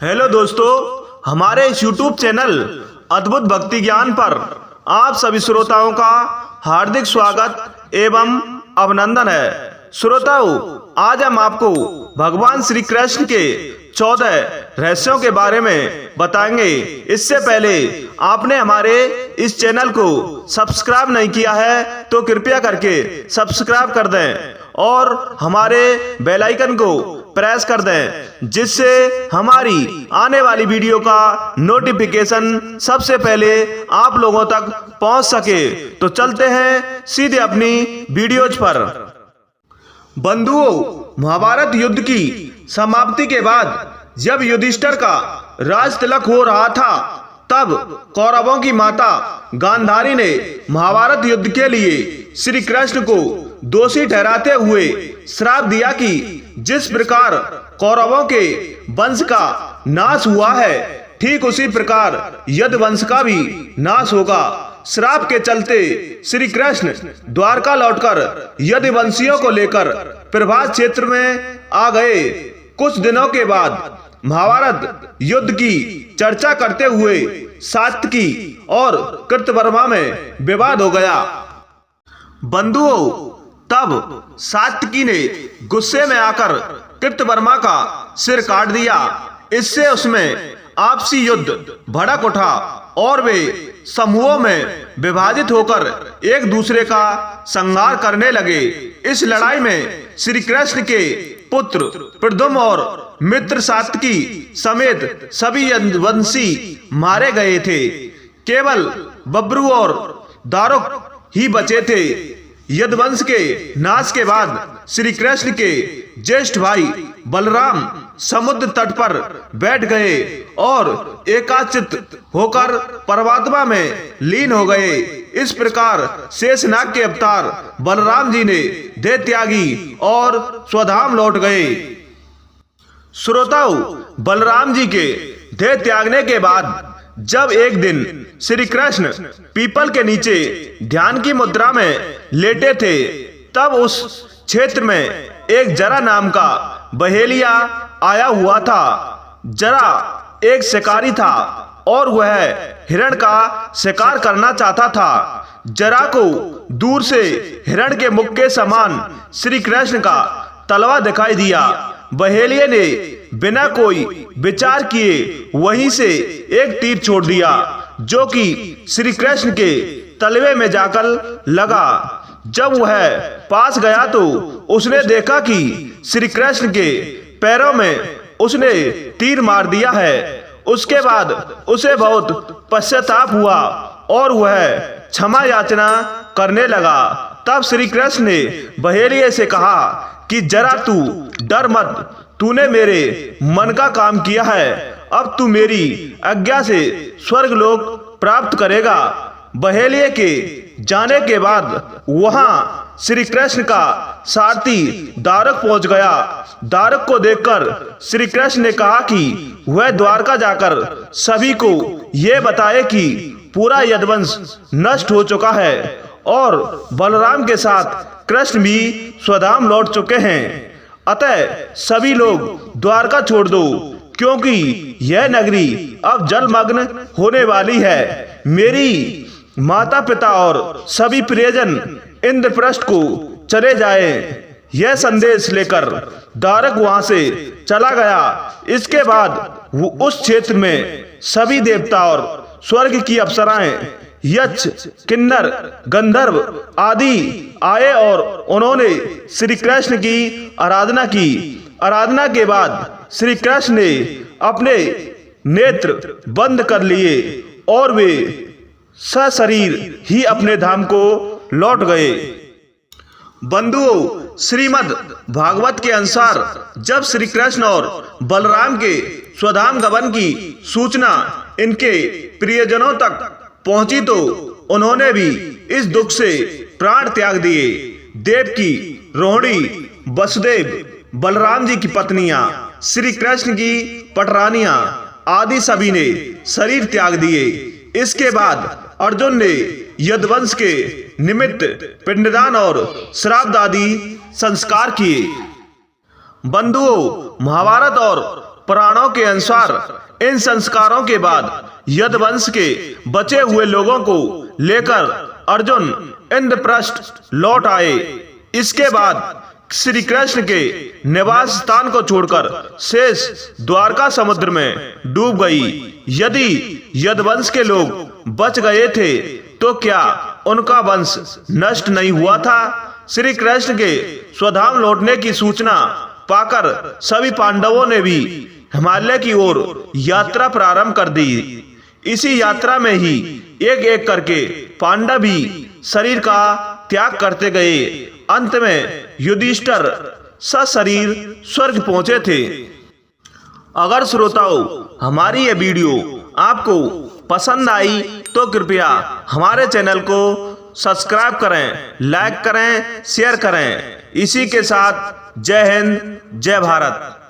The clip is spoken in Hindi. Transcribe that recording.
हेलो दोस्तों, हमारे इस YouTube चैनल अद्भुत भक्ति ज्ञान पर आप सभी श्रोताओं का हार्दिक स्वागत एवं अभिनंदन है। श्रोताओं, आज हम आपको भगवान श्री कृष्ण के 14 रहस्यों के बारे में बताएंगे। इससे पहले आपने हमारे इस चैनल को सब्सक्राइब नहीं किया है तो कृपया करके सब्सक्राइब कर दें और हमारे बेल आइकन को प्रेस कर दें, जिससे हमारी आने वाली वीडियो का नोटिफिकेशन सबसे पहले आप लोगों तक पहुंच सके। तो चलते हैं सीधे अपनी वीडियोज पर। बंधुओं, महाभारत युद्ध की समाप्ति के बाद जब युधिष्ठिर का राज तिलक हो रहा था, तब कौरवों की माता गांधारी ने महाभारत युद्ध के लिए श्री कृष्ण को दोषी ठहराते हुए श्राप दिया कि जिस प्रकार कौरवों के वंश का नाश हुआ है, ठीक उसी प्रकार यदु वंश का भी नाश होगा। श्राप के चलते श्री कृष्ण द्वारका लौटकर यदु वंशियों को लेकर प्रभास क्षेत्र में आ गए। कुछ दिनों के बाद महाभारत युद्ध की चर्चा करते हुए सात्यकी और कृतवर्मा में विवाद हो गया। बंधुओं, तब सात्यकी ने गुस्से में आकर कृतवर्मा का सिर काट दिया। इससे उसमें आपसी युद्ध भड़क उठा और वे समूहों में विभाजित होकर एक दूसरे का संहार करने लगे। इस लड़ाई में श्री कृष्ण के पुत्र प्रद्युम्न और मित्र सात्यकी समेत सभी यदुवंशी मारे गए थे। केवल बब्रू और दारुक ही बचे थे। यदुवंश के नाश के बाद श्री कृष्ण के ज्येष्ठ भाई बलराम समुद्र तट पर बैठ गए और एकाचित होकर परमात्मा में लीन हो गए। इस प्रकार शेषनाग के अवतार बलराम जी ने देह त्यागी और स्वधाम लौट गए। श्रोताओं, बलराम जी के देह त्यागने के बाद जब एक दिन श्री कृष्ण पीपल के नीचे ध्यान की मुद्रा में लेटे थे, तब उस क्षेत्र में एक जरा नाम का बहेलिया आया हुआ था। जरा एक शिकारी था और वह हिरण का शिकार करना चाहता था। जरा को दूर से हिरण के मुख के समान श्री कृष्ण का तलवा दिखाई दिया। बहेलिये ने बिना कोई विचार किए वहीं से एक तीर छोड़ दिया, जो कि श्री कृष्ण के तलवे में जाकर लगा। जब वह पास गया तो उसने देखा कि श्री कृष्ण के पैरों में उसने तीर मार दिया है। उसके बाद उसे बहुत पश्चाताप हुआ और वह क्षमा याचना करने लगा। तब श्री कृष्ण ने बहेलिये से कहा कि जरा तू डर मत, तूने मेरे मन का काम किया है। अब तू मेरी आज्ञा से स्वर्ग लोक प्राप्त करेगा। बहेलिये के जाने के बाद वहां श्री कृष्ण का सारथी दारुक पहुंच गया। दारुक को देखकर श्री कृष्ण ने कहा कि वह द्वारका जाकर सभी को यह बताए कि पूरा यदुवंश नष्ट हो चुका है और बलराम के साथ कृष्ण भी स्वधाम लौट चुके हैं। अतः सभी लोग द्वारका छोड़ दो, क्योंकि यह नगरी अब जलमग्न होने वाली है। मेरी माता पिता और सभी प्रियजन इंद्रप्रस्थ को चले जाएं। यह संदेश लेकर दारुक वहां से चला गया। इसके बाद वो उस क्षेत्र में सभी देवता और स्वर्ग की अप्सराएं, यक्ष, किन्नर, गंधर्व आदि आए और उन्होंने श्री कृष्ण की आराधना की। आराधना के बाद श्री कृष्ण ने अपने नेत्र बंद कर लिए और वे सशरीर ही अपने धाम को लौट गए। बंधुओं, श्रीमद् भागवत के अनुसार जब श्री कृष्ण और बलराम के स्वधाम गमन की सूचना इनके प्रियजनों तक पहुंची तो उन्होंने भी इस दुख से प्राण त्याग दिए। देवकी, रोहिणी, वसुदेव, बलराम जी की पत्नियां, श्री कृष्ण की पटरानियां आदि सभी ने शरीर त्याग दिए। इसके बाद अर्जुन ने यदुवंश के निमित्त पिंडदान और श्राद्ध आदि संस्कार किए। बंधुओं, महाभारत और पुराणों के अनुसार इन संस्कारों के बाद यदुवंश के बचे हुए लोगों को लेकर अर्जुन इंद्रप्रस्थ लौट आए। इसके बाद श्री कृष्ण के निवास स्थान को छोड़कर शेष द्वारका समुद्र में डूब गई। यदि यदुवंश के लोग बच गए थे तो क्या उनका वंश नष्ट नहीं हुआ था? श्री कृष्ण के स्वधाम लौटने की सूचना पाकर सभी पांडवों ने भी हिमालय की ओर यात्रा प्रारंभ कर दी। इसी यात्रा में ही एक एक करके पांडव भी शरीर का त्याग करते गए। अंत में युधिष्ठिर सशरीर स्वर्ग पहुंचे थे। अगर श्रोताओं हमारी यह वीडियो आपको पसंद आई तो कृपया हमारे चैनल को सब्सक्राइब करें, लाइक करें, शेयर करें। इसी के साथ जय हिंद, जय भारत।